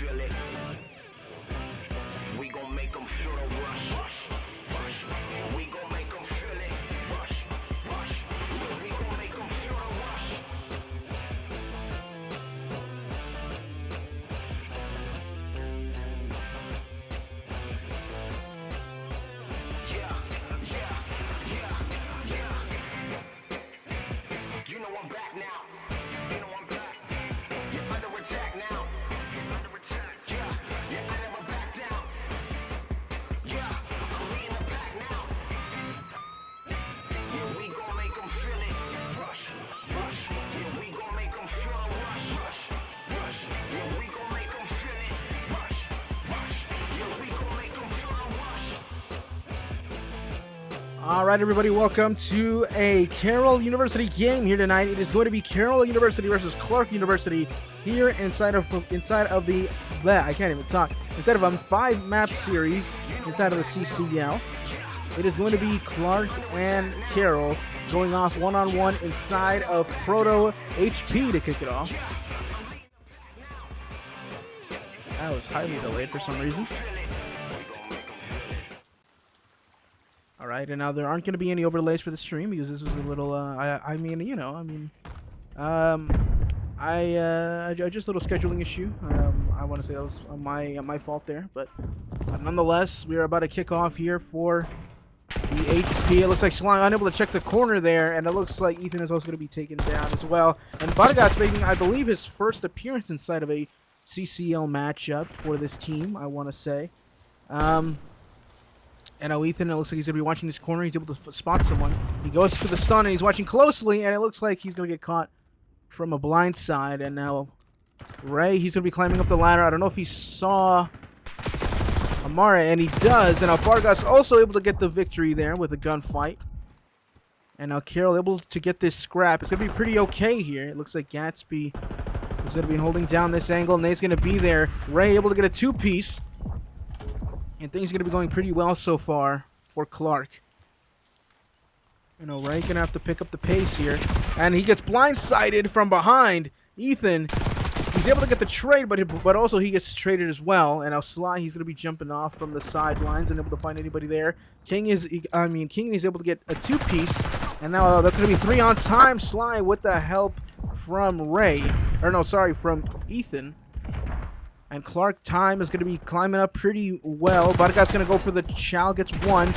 feel it. We gon' make them feel the rush. We gon' make them feel it. Rush. We gon' make them feel the rush. Yeah. You know I'm back now. You're under attack now. Yeah, I never back down. Yeah, I'm leading the pack now. Yeah, we gon' make them feel it. Rush. Yeah, we gon' make them feel the rush. Yeah, we gon' make them feel it. Rush. Yeah, we gon' make them feel the rush. All right, everybody, welcome to a Carroll University game here tonight. It is going to be Carroll University versus Clarke University here inside of the I can't even talk. Instead of a 5-map series inside of the CCL, it is going to be Clarke and Carroll going off one-on-one inside of Proto HP to kick it off. That was highly delayed for some reason. All right, and now there aren't going to be any overlays for the stream because this was a little, just a little scheduling issue. I want to say that was my fault there, but nonetheless, we are about to kick off here for the HP. It looks like Sly unable to check the corner there, and it looks like Ethan is also going to be taken down as well. And Vargas making, I believe, his first appearance inside of a CCL matchup for this team, I want to say. And now Ethan, it looks like he's going to be watching this corner. He's able to spot someone. He goes for the stun, and he's watching closely, and it looks like he's going to get caught from a blind side. And now Ray, he's going to be climbing up the ladder. I don't know if he saw Amara, and he does. And now Vargas also able to get the victory there with a gunfight. And now Carroll able to get this scrap. It's going to be pretty okay here. It looks like Gatsby is going to be holding down this angle. Nate's going to be there. Ray able to get a 2-piece. And things are going to be going pretty well so far for Clarke. You know, Ray going to have to pick up the pace here. And he gets blindsided from behind. Ethan, he's able to get the trade, but also he gets traded as well. And now Sly, he's going to be jumping off from the sidelines and able to find anybody there. King is able to get a 2-piece. And now that's going to be 3 on time. Sly with the help from from Ethan. And Clarke time is going to be climbing up pretty well. Vargas going to go for the chow, gets 1.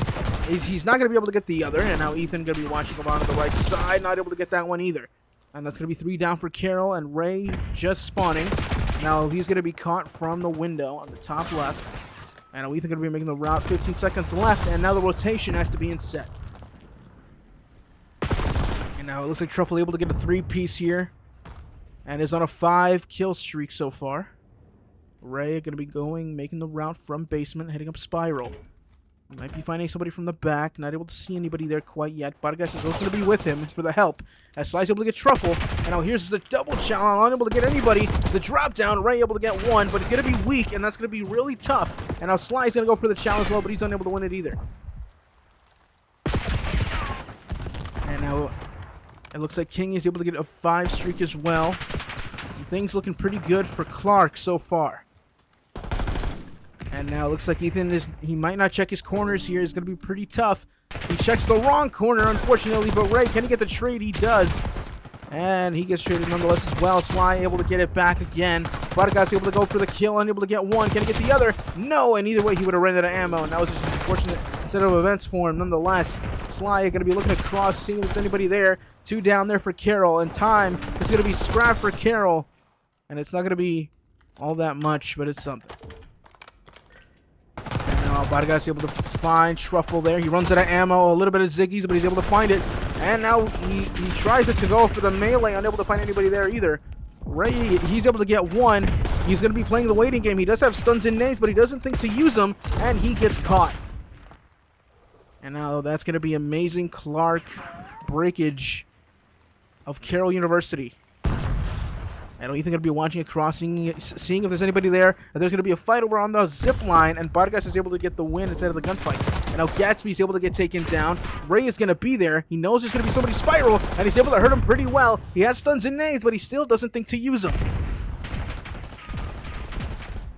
He's not going to be able to get the other. And now Ethan going to be watching him on the right side, not able to get that one either. And that's going to be 3 down for Carroll, and Ray just spawning. Now he's going to be caught from the window on the top left. And now Ethan going to be making the route. 15 seconds left, and now the rotation has to be in set. And now it looks like Truffle able to get a 3-piece here. And is on a 5-kill streak so far. Ray going to be making the route from basement, heading up Spiral. Might be finding somebody from the back. Not able to see anybody there quite yet. Vargas is also going to be with him for the help. As Sly's able to get Truffle. And now here's the double challenge. Unable to get anybody. The drop down. Ray able to get 1, but it's going to be weak, and that's going to be really tough. And now Sly's going to go for the challenge as well, but he's unable to win it either. And now it looks like King is able to get a 5 streak as well. And things looking pretty good for Clarke so far. And now it looks like Ethan he might not check his corners here. It's going to be pretty tough. He checks the wrong corner, unfortunately, but Ray, can he get the trade? He does. And he gets traded nonetheless as well. Sly able to get it back again. Vargas able to go for the kill, unable to get 1. Can he get the other? No, and either way, he would have ran out of ammo, and that was just an unfortunate set of events for him. Nonetheless, Sly going to be looking across, seeing if there's anybody there. 2 down there for Carroll, and time is going to be scrap for Carroll. And it's not going to be all that much, but it's something. Vargas able to find Truffle there. He runs out of ammo, a little bit of Ziggy's, but he's able to find it. And now he tries to go for the melee, unable to find anybody there either. Ray, he's able to get 1. He's going to be playing the waiting game. He does have stuns and nades, but he doesn't think to use them, and he gets caught. And now that's going to be amazing Clarke breakage of Carroll University. And Ethan going to be watching it crossing, seeing if there's anybody there. And there's going to be a fight over on the zip line, and Vargas is able to get the win instead of the gunfight. And now Gatsby is able to get taken down. Ray is going to be there. He knows there's going to be somebody Spiral, and he's able to hurt him pretty well. He has stuns and nades, but he still doesn't think to use them.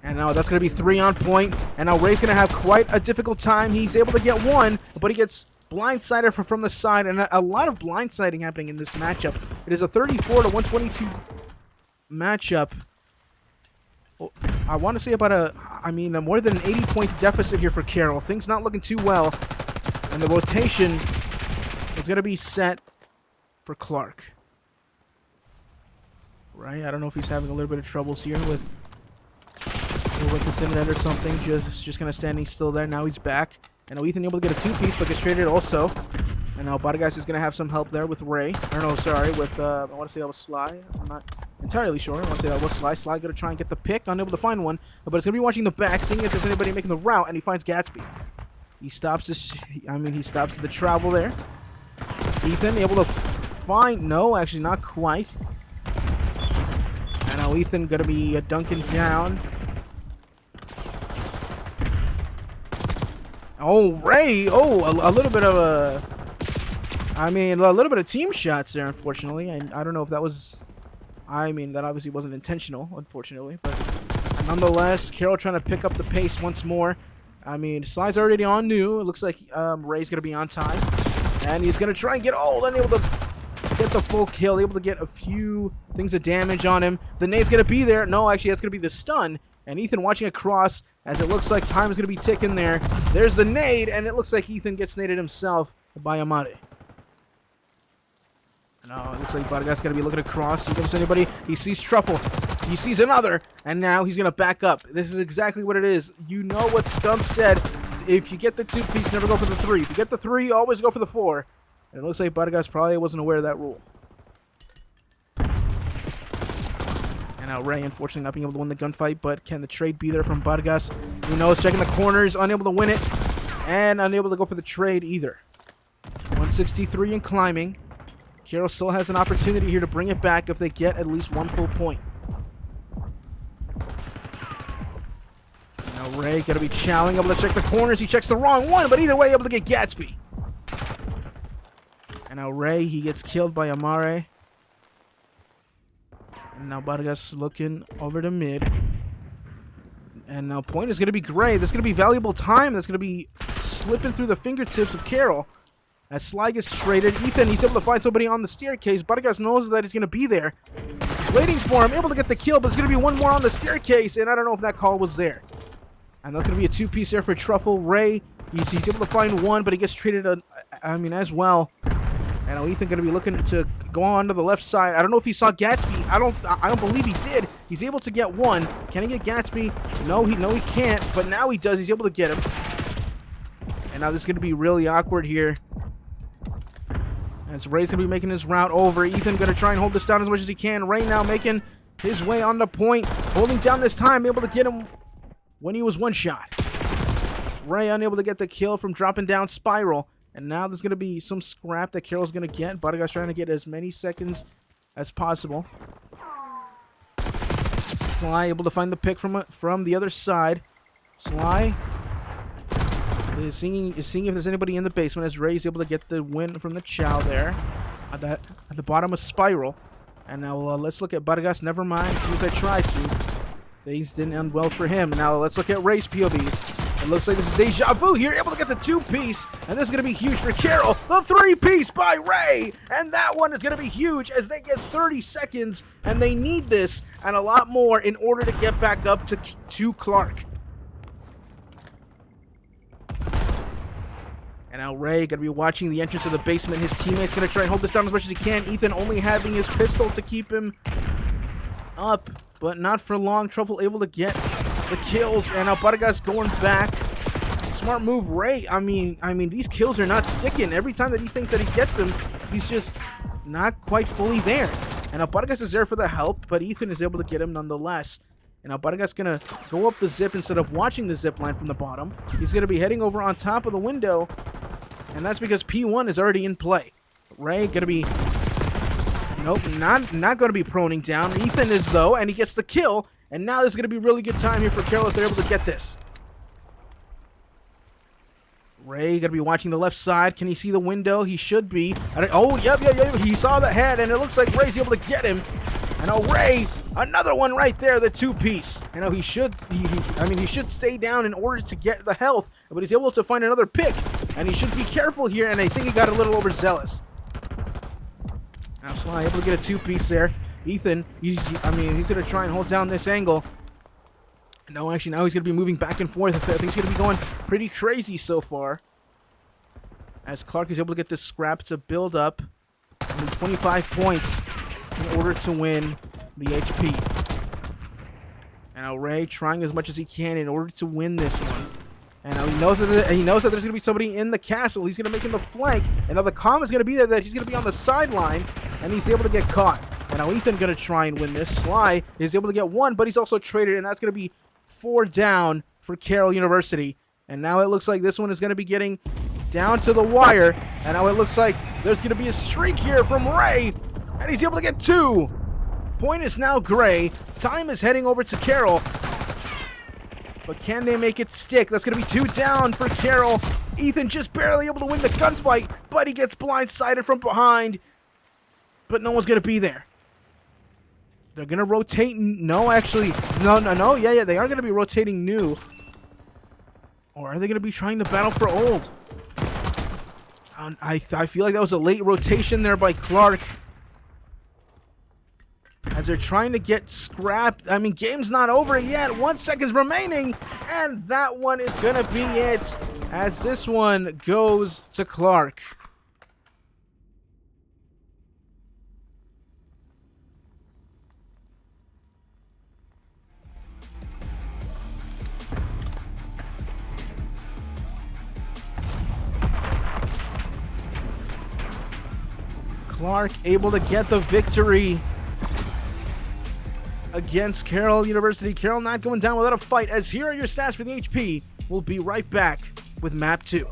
And now that's going to be 3 on point. And now Ray's going to have quite a difficult time. He's able to get 1, but he gets blindsided from the side. And a lot of blindsiding happening in this matchup. It is a 34 to 122 matchup. I want to say about a more than an 80-point deficit here for Carroll. Things not looking too well. And the rotation is going to be set for Clarke. Right? I don't know if he's having a little bit of troubles here with this internet or something. Just kind of standing still there. Now he's back. And now Ethan able to get a 2-piece, but gets traded also. And now Bargas is going to have some help there with Ray. Or no, sorry, with, I want to say that was Sly. I'm not entirely sure. I want to say that was Sly. Sly going to try and get the pick. Unable to find one. But it's going to be watching the back, seeing if there's anybody making the route. And he finds Gatsby. He stops he stops the travel there. Ethan able to find, no, actually not quite. And now Ethan going to be dunking down. Oh, Ray! Oh, a little bit of a little bit of team shots there, unfortunately. And I don't know if that was, that obviously wasn't intentional, unfortunately. But nonetheless, Carroll trying to pick up the pace once more. Sly's already on new. It looks like Ray's going to be on time. And he's going to try and get, unable to get the full kill. Able to get a few things of damage on him. The nade's going to be there. No, actually, that's going to be the stun. And Ethan watching across, as it looks like time is going to be ticking there. There's the nade, and it looks like Ethan gets naded himself by Amare. No, it looks like Bargas going to be looking across. He comes to anybody. He sees Truffle. He sees another, and now he's going to back up. This is exactly what it is. You know what Scump said. If you get the 2-piece, never go for the 3. If you get the 3, always go for the 4. And it looks like Bargas probably wasn't aware of that rule. And now Ray, unfortunately, not being able to win the gunfight, but can the trade be there from Bargas? Who knows? Checking the corners, unable to win it, and unable to go for the trade either. 163 and climbing. Carroll still has an opportunity here to bring it back if they get at least 1 full point. Now Ray going to be chowing, able to check the corners. He checks the wrong one, but either way, able to get Gatsby. And now Ray, he gets killed by Amare. And now Bargas looking over to mid. And now point is going to be Gray. This is going to be valuable time. That's going to be slipping through the fingertips of Carroll. As Sly gets traded. Ethan, he's able to find somebody on the staircase. Bargas knows that he's going to be there. He's waiting for him. Able to get the kill, but there's going to be one more on the staircase. And I don't know if that call was there. And that's going to be a 2-piece there for Truffle. Ray, he's able to find one, but he gets traded as well. And now Ethan going to be looking to go on to the left side. I don't know if he saw Gatsby. I don't believe he did. He's able to get one. Can he get Gatsby? No, he can't. But now he does. He's able to get him. And now this is going to be really awkward here. As Ray's going to be making his route over. Ethan going to try and hold this down as much as he can. Ray now making his way on the point. Holding down this time. Able to get him when he was one shot. Ray unable to get the kill from dropping down Spiral. And now there's going to be some scrap that Carroll's going to get. Bargas trying to get as many seconds as possible. Sly able to find the pick from the other side. Sly is seeing if there's anybody in the basement as Ray's able to get the win from the Chow there. At the bottom of Spiral. And now let's look at Bargas. Never mind. As soon as I tried to. Things didn't end well for him. Now let's look at Ray's POV. It looks like this is deja vu here, able to get the 2-piece, and this is going to be huge for Carroll. The 3-piece by Ray, and that one is going to be huge as they get 30 seconds, and they need this and a lot more in order to get back up to Clarke. And now Ray going to be watching the entrance of the basement. His teammate's going to try and hold this down as much as he can. Ethan only having his pistol to keep him up, but not for long. Truffle able to get the kills, and now Bargas going back. Smart move, Ray. I mean, these kills are not sticking. Every time that he thinks that he gets him, he's just not quite fully there. And now Bargas is there for the help, but Ethan is able to get him nonetheless. And now Bargas gonna go up the zip instead of watching the zip line from the bottom. He's gonna be heading over on top of the window, and that's because P1 is already in play. Ray gonna be, nope, not gonna be proning down. Ethan is though, and he gets the kill. And now this is going to be really good time here for Carroll if they're able to get this. Ray going to be watching the left side. Can he see the window? He should be. Oh, yep. He saw the head, and it looks like Ray's able to get him. And now Ray Another one right there, the two-piece. You know, he should stay down in order to get the health, but he's able to find another pick, and he should be careful here, and I think he got a little overzealous. Now Sly able to get a two-piece there. Ethan, he's going to try and hold down this angle. No, actually, now he's going to be moving back and forth. I think he's going to be going pretty crazy so far. As Clarke is able to get this scrap to build up. Only 25 points in order to win the HP. And now Ray trying as much as he can in order to win this one. And now he knows that there's going to be somebody in the castle. He's going to make him the flank. And now the comm is going to be there that he's going to be on the sideline. And he's able to get caught. And now Ethan going to try and win this. Sly is able to get one, but he's also traded. And that's going to be 4 down for Carroll University. And now it looks like this one is going to be getting down to the wire. And now it looks like there's going to be a streak here from Ray. And he's able to get 2. Point is now gray. Time is heading over to Carroll. But can they make it stick? That's going to be 2 down for Carroll. Ethan just barely able to win the gunfight, but he gets blindsided from behind. But no one's going to be there. They're going to rotate. No, actually. No. Yeah, they are going to be rotating new. Or are they going to be trying to battle for old? I feel like that was a late rotation there by Clarke. As they're trying to get scrapped. I mean, game's not over yet. 1 second remaining. And that one is going to be it. As this one goes to Clarke. Clarke able to get the victory against Carroll University. Carroll not going down without a fight, as here are your stats for the HP. We'll be right back with Map 2.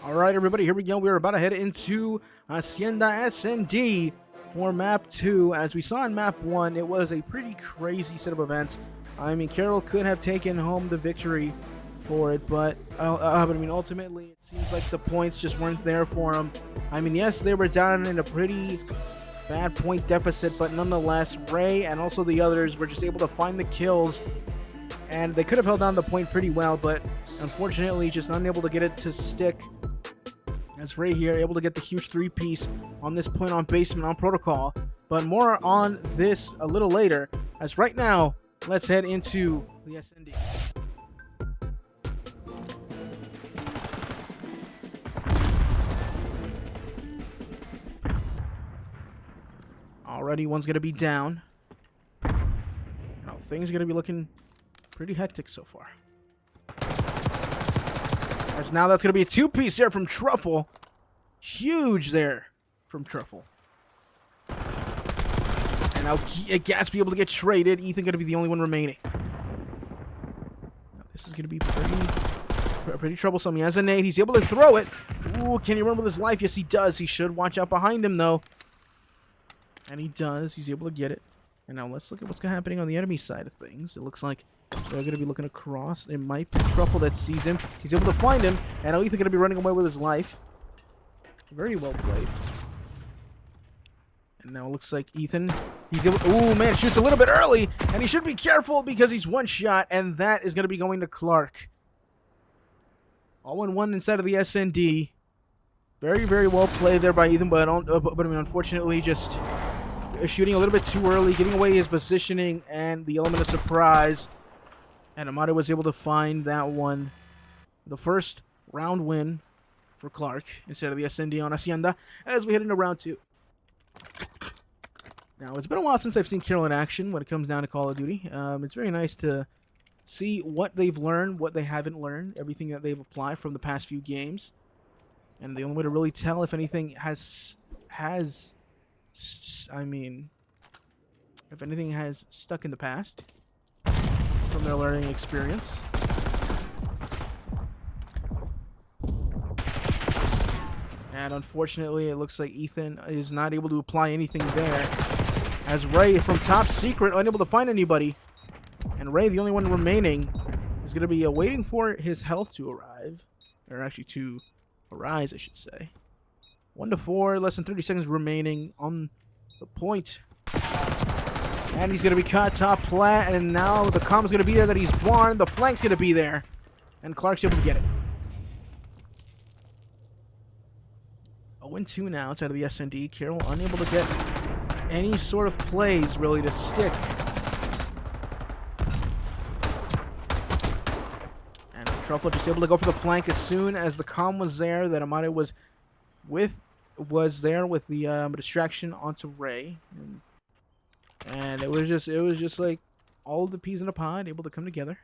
All right, everybody, here we go. We're about to head into Hacienda SND for Map 2. As we saw in Map 1, it was a pretty crazy set of events. I mean, Carroll could have taken home the victory for it, but ultimately, it seems like the points just weren't there for him. I mean, yes, they were down in a pretty bad point deficit, but nonetheless, Ray and also the others were just able to find the kills, and they could have held down the point pretty well, but unfortunately, just unable to get it to stick. As Ray here, able to get the huge 3-piece on this point on basement on Protocol. But more on this a little later. As right now, let's head into the SND. Already, one's going to be down. Now, things are going to be looking pretty hectic so far. As now that's going to be a 2-piece there from Truffle. Huge there from Truffle. And now Gas be able to get traded. Ethan going to be the only one remaining. Now, this is going to be pretty troublesome. He has a nade. He's able to throw it. Ooh, can he run with his life? Yes, he does. He should watch out behind him, though. And he does. He's able to get it. And now let's look at what's happening on the enemy side of things. It looks like they're going to be looking across. It might be Truffle that sees him. He's able to find him. And now Ethan's going to be running away with his life. Very well played. And now it looks like Ethan, he's able to, ooh, man, shoots a little bit early. And he should be careful because he's one shot. And that is going to be going to Clarke. All in one inside of the SND. Very, very well played there by Ethan. But unfortunately, just shooting a little bit too early, giving away his positioning and the element of surprise. And Amado was able to find that one. The first round win for Clarke instead of the SND on Hacienda as we head into round 2. Now, it's been a while since I've seen Carroll in action when it comes down to Call of Duty. It's very nice to see what they've learned, what they haven't learned, everything that they've applied from the past few games. And the only way to really tell if anything if anything has stuck in the past from their learning experience. And unfortunately, it looks like Ethan is not able to apply anything there. As Ray from Top Secret, unable to find anybody. And Ray, the only one remaining, is going to be waiting for his health to arrive. Or actually to arise, I should say. 1 to 4, less than 30 seconds remaining on the point. And he's going to be caught top plat, and now the comm's going to be there that he's born. The flank's going to be there. And Clarke's able to get it. 0-2 now outside of the SND. Carroll unable to get any sort of plays really to stick. And Truffle just able to go for the flank as soon as the comm was there that Amado was there with the distraction onto Ray. And it was just like all of the peas in a pod able to come together.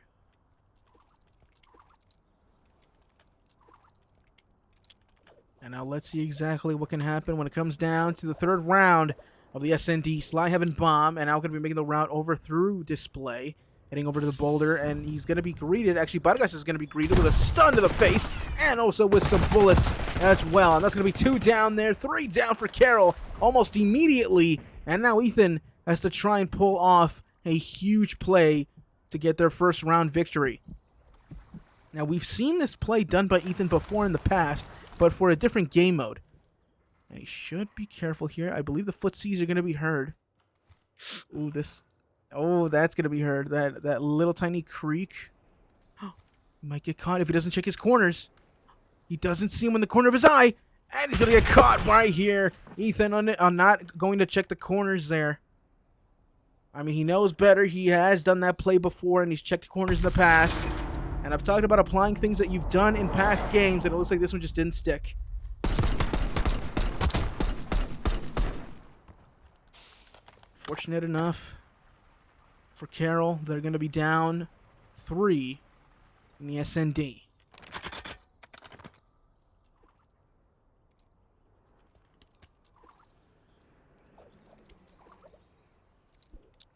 And now let's see exactly what can happen when it comes down to the third round of the SND. Sly Heaven Bomb, and now going to be making the route over through Display, heading over to the boulder, and he's going to be greeted. Actually, Vargas is going to be greeted with a stun to the face, and also with some bullets as well. And that's going to be 2 down there, 3 down for Carroll almost immediately. And now Ethan has to try and pull off a huge play to get their first round victory. Now, we've seen this play done by Ethan before in the past, but for a different game mode. And he should be careful here. I believe the footsies are going to be heard. Ooh, that's going to be heard. That little tiny creak. He might get caught if he doesn't check his corners. He doesn't see him in the corner of his eye. And he's going to get caught right here. Ethan on not going to check the corners there. I mean, he knows better. He has done that play before, and he's checked corners in the past. And I've talked about applying things that you've done in past games, and it looks like this one just didn't stick. Fortunate enough for Carroll, they're going to be down 3 in the SND.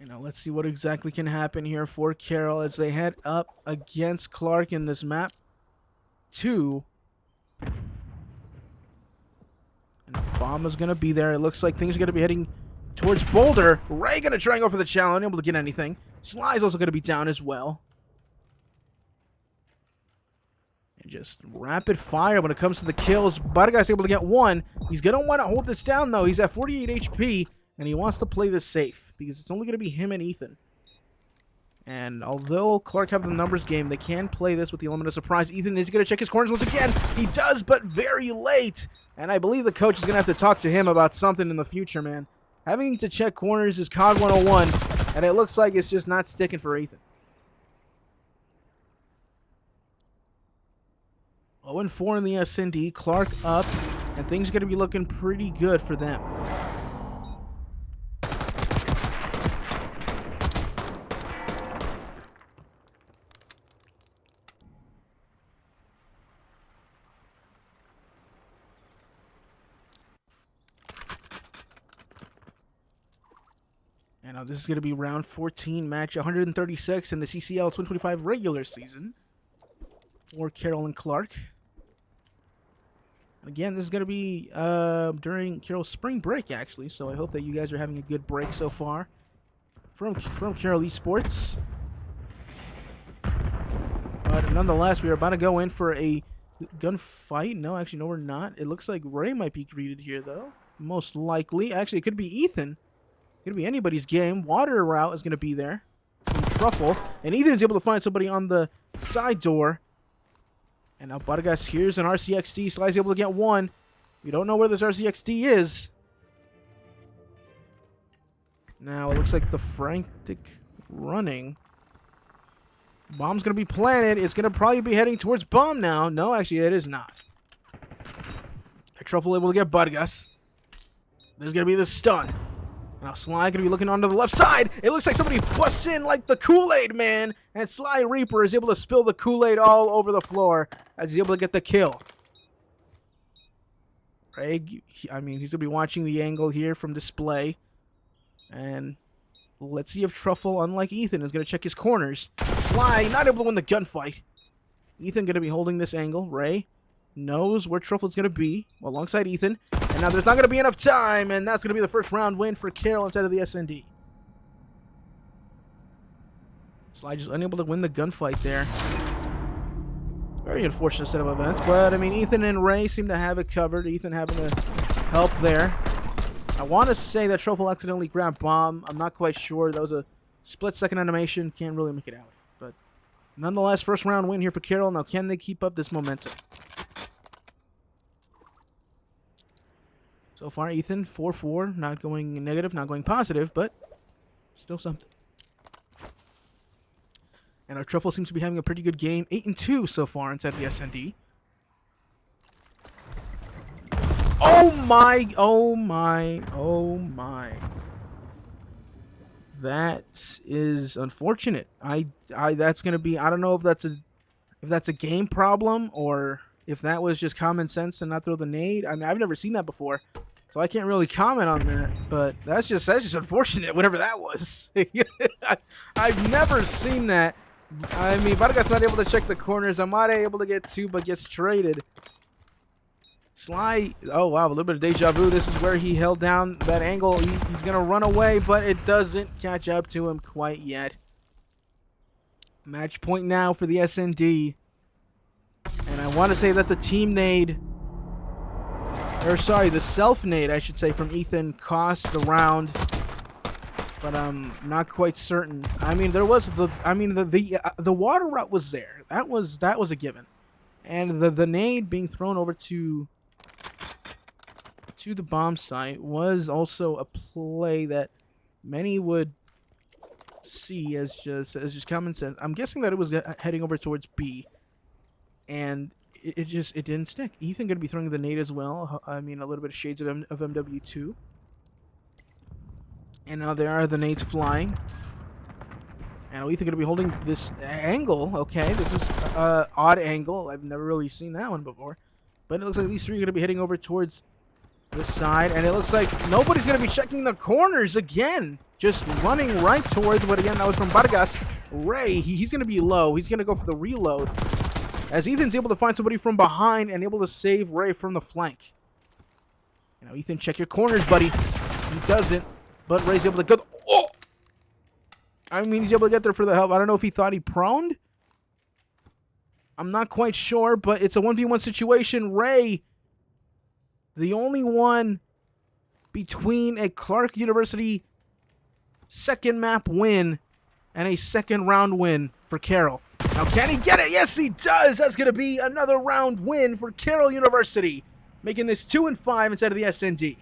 Now let's see what exactly can happen here for Carroll as they head up against Clarke in this map 2. Bomb is going to be there. It looks like things are going to be heading towards Boulder. Ray going to try and go for the challenge, unable to get anything. Sly's also going to be down as well. And just rapid fire when it comes to the kills. Barga's able to get one. He's going to want to hold this down, though. He's at 48 HP, and he wants to play this safe because it's only going to be him and Ethan. And although Clarke have the numbers game, they can play this with the element of surprise. Ethan is going to check his corners once again. He does, but very late. And I believe the coach is going to have to talk to him about something in the future, man. Having to check corners is COD 101, and it looks like it's just not sticking for Ethan. 0-4 in the SND. Clarke up, and things are going to be looking pretty good for them. And now this is going to be round 14, match 136 in the CCL 2025 regular season for Carroll and Clarke. Again, this is going to be during Carroll's spring break, actually, so I hope that you guys are having a good break so far from Carroll Esports. But nonetheless, we are about to go in for a gunfight. No, actually, no, we're not. It looks like Ray might be greeted here, though. Most likely. Actually, it could be Ethan. It could be anybody's game. Water route is going to be there. Some truffle. And Ethan is able to find somebody on the side door. And now Bargas here's an RCXD. Sly's able to get one. We don't know where this RCXD is. Now it looks like the frantic running. Bomb's going to be planted. It's going to probably be heading towards bomb now. No, actually, it is not. A truffle able to get Bargas. There's going to be the stun. Now Sly going to be looking onto the left side. It looks like somebody busts in like the Kool-Aid man. And Sly Reaper is able to spill the Kool-Aid all over the floor as he's able to get the kill. Craig, I mean, he's going to be watching the angle here from display. And let's see if Truffle, unlike Ethan, is going to check his corners. Sly not able to win the gunfight. Ethan going to be holding this angle. Ray knows where Truffle's going to be alongside Ethan. And now there's not going to be enough time, and that's going to be the first round win for Carroll instead of the SND. Sly just unable to win the gunfight there. Very unfortunate set of events, but I mean, Ethan and Ray seem to have it covered. Ethan having to help there. I want to say that Truffle accidentally grabbed bomb. I'm not quite sure. That was a split-second animation. Can't really make it out. But nonetheless, first round win here for Carroll. Now, can they keep up this momentum? So far, Ethan, 4-4, not going negative, not going positive, but still something. And our Truffle seems to be having a pretty good game, 8-2 so far inside the SND. Oh my, oh my, oh my. That is unfortunate. That's going to be, I don't know if that's a game problem or if that was just common sense and not throw the nade. I mean, I've never seen that before. So I can't really comment on that, but that's just unfortunate, whatever that was. I've never seen that. I mean, Vargas not able to check the corners. Amade able to get two, but gets traded. Sly, oh wow, a little bit of deja vu. This is where he held down that angle. He's going to run away, but it doesn't catch up to him quite yet. Match point now for the SND. And I want to say that the team nade... Or sorry, the self-nade, I should say, from Ethan cost the round, but I'm not quite certain. I mean, there was the water route was there. That was a given, and the nade being thrown over to the bomb site was also a play that many would see as just common sense. I'm guessing that it was heading over towards B, and it didn't stick. Ethan going to be throwing the nade as well. I mean, a little bit of shades of MW2. And now there are the nades flying. And Ethan going to be holding this angle. Okay, this is an odd angle. I've never really seen that one before. But it looks like these three are going to be heading over towards this side. And it looks like nobody's going to be checking the corners again. Just running right towards, but again, that was from Vargas. Ray, he's going to be low. He's going to go for the reload. As Ethan's able to find somebody from behind and able to save Ray from the flank. Now, Ethan, check your corners, buddy. He doesn't, but Ray's able to go. Oh! I mean, he's able to get there for the help. I don't know if he thought he proned. I'm not quite sure, but it's a 1v1 situation. Ray, the only one between a Clarke University second map win and a second round win for Carroll. Now, can he get it? Yes, he does. That's going to be another round win for Carroll University, making this 2-5 instead of the SND.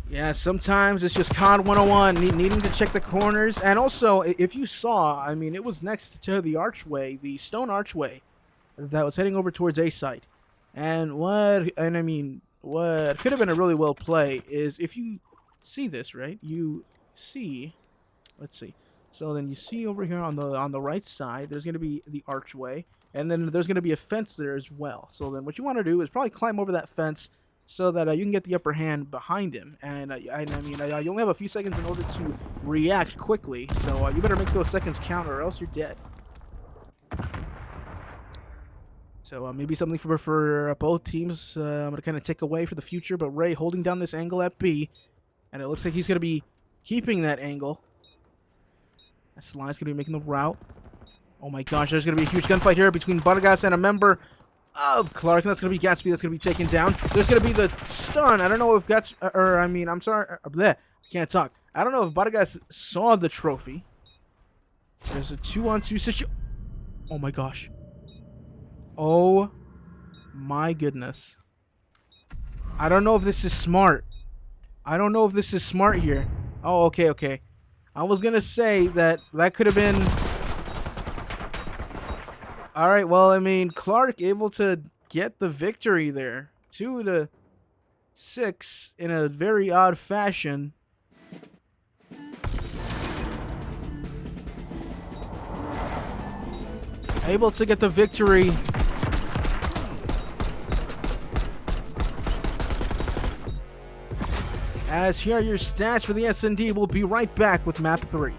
Yeah, sometimes it's just COD 101, needing to check the corners. And also, if you saw, I mean, it was next to the archway, the stone archway that was heading over towards A site. And what could have been a really well play is if you see this, right? You see, let's see. So then you see over here on the right side, there's going to be the archway, and then there's going to be a fence there as well. So then what you want to do is probably climb over that fence so that you can get the upper hand behind him. And you only have a few seconds in order to react quickly, so you better make those seconds count or else you're dead. So maybe something for both teams. I'm going to kind of take away for the future, but Ray holding down this angle at B, and it looks like he's going to be keeping that angle. Sly's going to be making the route. Oh my gosh, there's going to be a huge gunfight here between Vargas and a member of Clarke. That's going to be Gatsby that's going to be taken down. There's going to be the stun. I don't know if I can't talk. I don't know if Vargas saw the trophy. There's a 2-on-2 situation. Oh my gosh. Oh my goodness. I don't know if this is smart. I don't know if this is smart here. Oh, okay. I was going to say that could have been... Alright, well, I mean, Clarke able to get the victory there. 2-6 in a very odd fashion. Able to get the victory. As here are your stats for the SND. We'll be right back with map 3.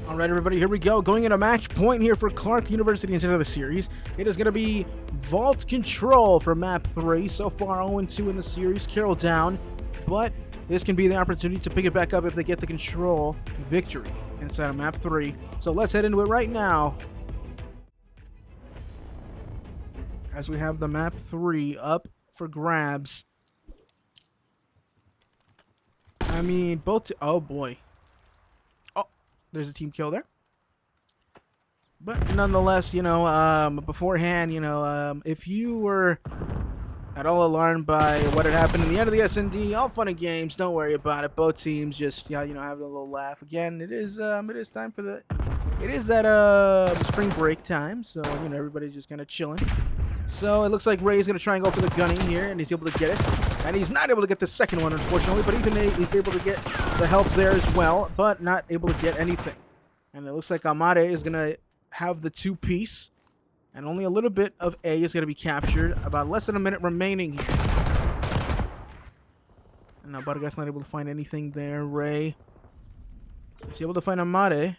All right, everybody, here we go. Going into match point here for Clarke University instead of the series. It is going to be Vault Control for map 3. So far, 0-2 in the series. Carroll down, but this can be the opportunity to pick it back up if they get the control victory inside of map 3. So let's head into it right now, as we have the map 3 up for grabs. I mean, both... Oh, boy. Oh, there's a team kill there. But nonetheless, you know, beforehand, you know, if you were at all alarmed by what had happened in the end of the S&D, all fun and games, don't worry about it. Both teams just, yeah, you know, having a little laugh. Again, it is time for the... It is that spring break time, so, you know, everybody's just kind of chilling. So it looks like Ray's going to try and go for the gunning here, and he's able to get it. And he's not able to get the second one, unfortunately, but even he's able to get the help there as well, but not able to get anything. And it looks like Amade is going to have the 2-piece, and only a little bit of A is going to be captured. About less than a minute remaining here. And now Bargas not able to find anything there. Ray is able to find Amade.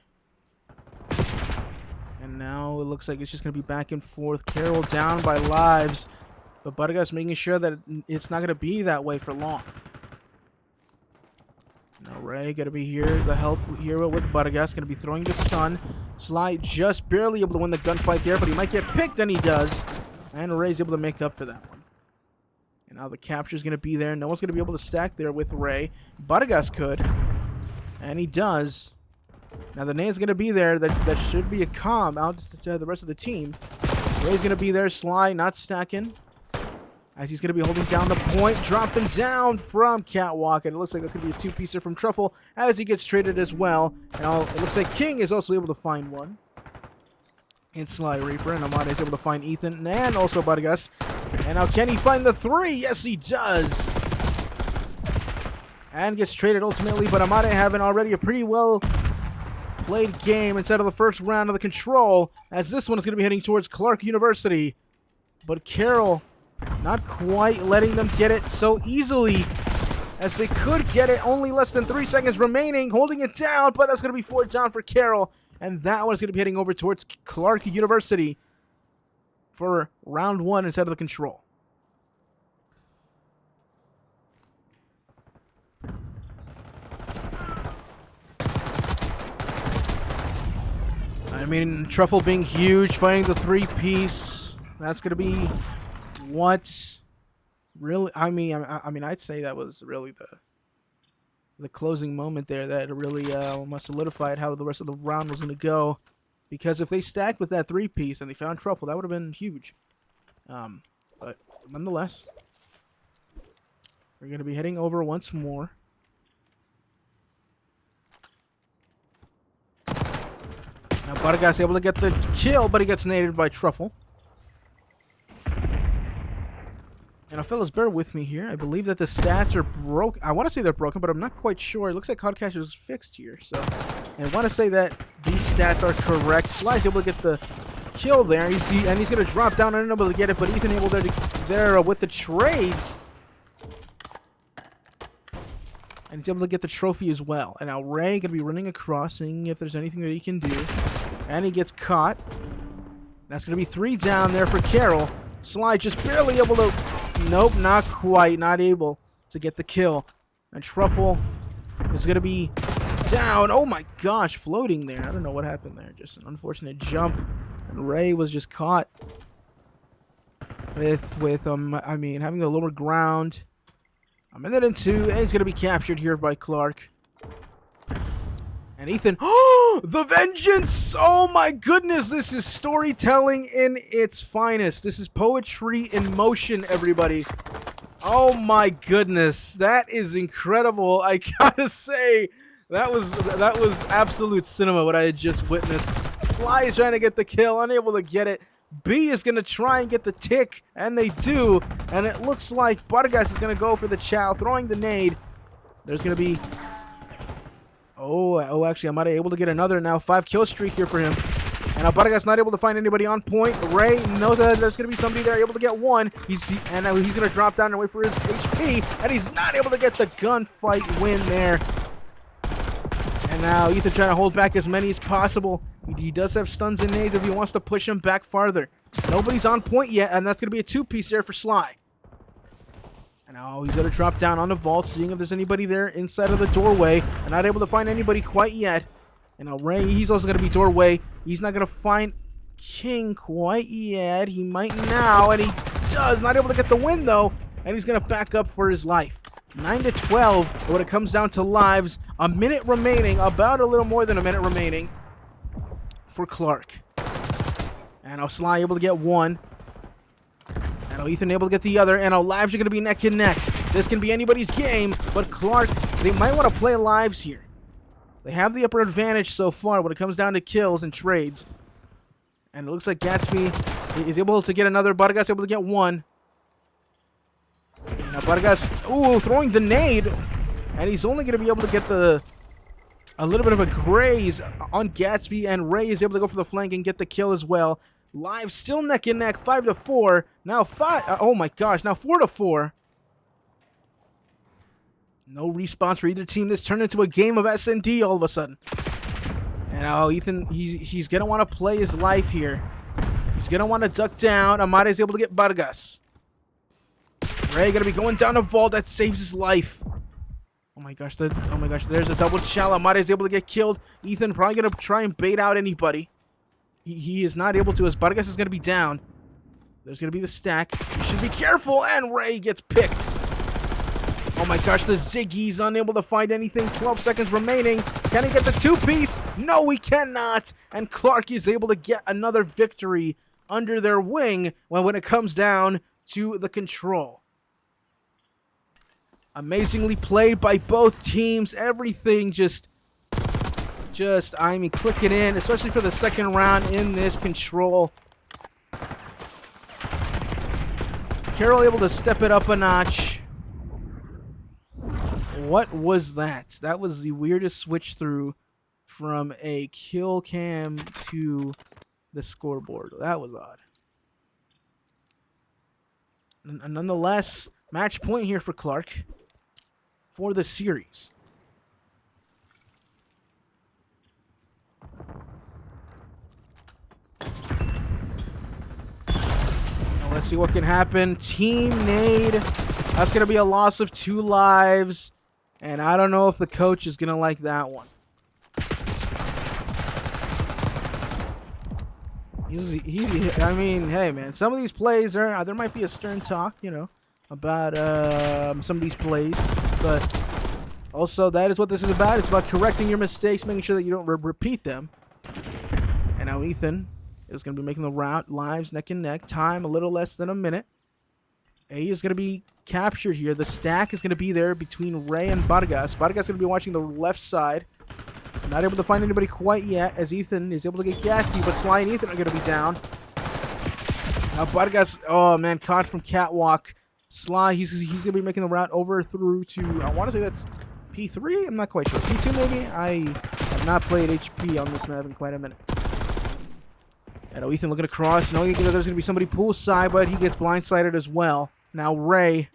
And now it looks like it's just going to be back and forth. Carroll down by lives. But Bargas making sure that it's not going to be that way for long. Now Ray going to be here. The help here with Bargas. Going to be throwing the stun. Sly just barely able to win the gunfight there. But he might get picked, and he does. And Ray's able to make up for that one. And now the capture is going to be there. No one's going to be able to stack there with Ray. Bargas could. And he does. Now the nade's going to be there. That should be a calm out to the rest of the team. Ray's going to be there. Sly not stacking, as he's going to be holding down the point. Dropping down from Catwalk. And it looks like that's going to be a 2-piecer from Truffle as he gets traded as well. And it looks like King is also able to find one. And Sly Reaper. And Amade is able to find Ethan and also Bargas. And now can he find the 3? Yes, he does. And gets traded ultimately. But Amade having already a pretty well played game inside of the first round of the control, as this one is going to be heading towards Clarke University. But Carroll not quite letting them get it so easily as they could get it. Only less than 3 seconds remaining, holding it down, but that's going to be 4 down for Carroll. And that one is going to be heading over towards Clarke University for round 1 inside of the control. I mean, Truffle being huge, finding the 3-piece. That's going to be what really... I mean, I'd say that was really the closing moment there that really almost solidified how the rest of the round was going to go. Because if they stacked with that 3-piece and they found Truffle, that would have been huge. But nonetheless, we're going to be heading over once more. Now Bargas able to get the kill, but he gets naded by Truffle. And fellas, bear with me here. I believe that the stats are broke. I want to say they're broken, but I'm not quite sure. It looks like Codcash is fixed here. So, and I want to say that these stats are correct. Sly's able to get the kill there. He's going to drop down, unable to get it, but Ethan able there with the trades. And he's able to get the trophy as well. And now Ray going to be running across, seeing if there's anything that he can do. And he gets caught. That's going to be 3 down there for Carroll. Sly just barely able to... Nope, not quite. Not able to get the kill. And Truffle is going to be down. Oh my gosh, floating there. I don't know what happened there. Just an unfortunate jump. And Ray was just caught with I mean, having the lower ground. A minute and 2, and he's going to be captured here by Clarke. And Ethan, oh, the vengeance! Oh my goodness, this is storytelling in its finest. This is poetry in motion, everybody. Oh my goodness, that is incredible. I gotta say, that was absolute cinema, what I had just witnessed. Sly is trying to get the kill, unable to get it. B is going to try and get the tick, and they do. And it looks like Bargas is going to go for the chow, throwing the nade. There's going to be... Oh, actually, I'm not able to get another now. 5 kill streak here for him. And Bargas not able to find anybody on point. Ray knows that there's going to be somebody there able to get one. And now he's going to drop down and wait for his HP. And he's not able to get the gunfight win there. And now Ethan trying to hold back as many as possible. He does have stuns and nades if he wants to push him back farther. Nobody's on point yet, and that's going to be a two-piece there for Sly. And now he's going to drop down on the vault, seeing if there's anybody there inside of the doorway. And not able to find anybody quite yet. And now Ray, he's also going to be doorway. He's not going to find King quite yet. He might now, and he does. Not able to get the win, though. And he's going to back up for his life. 9-12, but when it comes down to lives, a minute remaining, about a little more than a minute remaining for Clarke. And now Sly able to get one. And now Ethan able to get the other, and now lives are going to be neck and neck. This can be anybody's game, but Clarke, they might want to play lives here. They have the upper advantage so far when it comes down to kills and trades. And it looks like Gatsby is able to get another. Vargas able to get one. Now Vargas, throwing the nade, and he's only going to be able to get a little bit of a graze on Gatsby, and Ray is able to go for the flank and get the kill as well. Live still neck and neck, 5-4. Now oh my gosh, now 4-4. No response for either team. This turned into a game of S&D all of a sudden. And now Ethan, he's going to want to play his life here. He's going to want to duck down. Amade is able to get Vargas. Ray gonna be going down a vault that saves his life. Oh my gosh, there's a double chal. Amade is able to get killed. Ethan probably gonna try and bait out anybody. He is not able to, as Vargas is gonna be down. There's gonna be the stack. You should be careful, and Ray gets picked. Oh my gosh, the Ziggy's unable to find anything. 12 seconds remaining. Can he get the two-piece? No, he cannot. And Clarke is able to get another victory under their wing when it comes down to the control. Amazingly played by both teams. Everything just I mean, clicking in, especially for the second round in this control. Carroll able to step it up a notch. What was that? That was the weirdest switch through from a kill cam to the scoreboard. That was odd. Nonetheless, match point here for Clarke for the series. Now let's see what can happen. Team nade. That's going to be a loss of 2 lives. And I don't know if the coach is going to like that one. I mean, hey, man, some of these plays, there might be a stern talk, you know, about some of these plays. But also, that is what this is about. It's about correcting your mistakes, making sure that you don't repeat them. And now Ethan is going to be making the route. Lives neck and neck. Time a little less than a minute. A is going to be captured here. The stack is going to be there between Ray and Vargas. Vargas is going to be watching the left side. Not able to find anybody quite yet, as Ethan is able to get Gatsby, but Sly and Ethan are going to be down. Now Vargas, oh man, caught from catwalk. Sly, he's going to be making the route over through to, I want to say that's P3? I'm not quite sure. P2 maybe? I have not played HP on this map in quite a minute. And Ethan looking across, knowing that there's going to be somebody poolside, but he gets blindsided as well. Now Ray.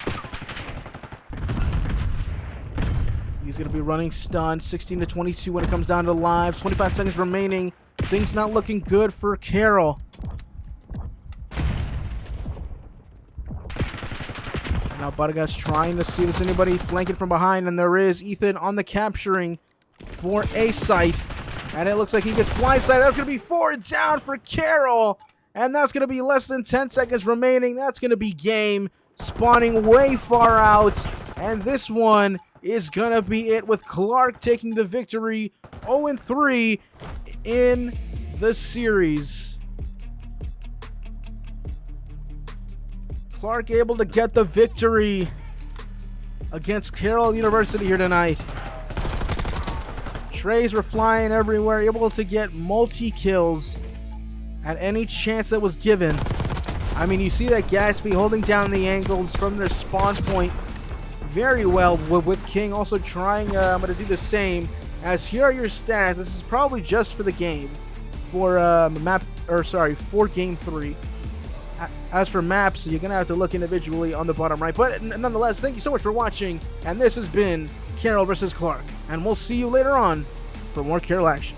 He's going to be running stunned. 16-22 when it comes down to lives. 25 seconds remaining. Things not looking good for Carroll. Now Vargas trying to see if there's anybody flanking from behind, and there is. Ethan on the capturing for a site. And it looks like he gets blindsided. That's going to be 4 down for Carroll. And that's going to be less than 10 seconds remaining. That's going to be game. Spawning way far out. And this one is going to be it, with Clarke taking the victory 0-3 in the series. Clarke able to get the victory against Carroll University here tonight. Trays were flying everywhere, able to get multi-kills at any chance that was given. I mean, you see that Gatsby holding down the angles from their spawn point very well, with King also trying to do the same. As here are your stats. This is probably just for the game, for for game 3. As for maps, you're gonna have to look individually on the bottom right. But nonetheless, thank you so much for watching, and this has been Carroll versus Clarke, and we'll see you later on for more Carroll action.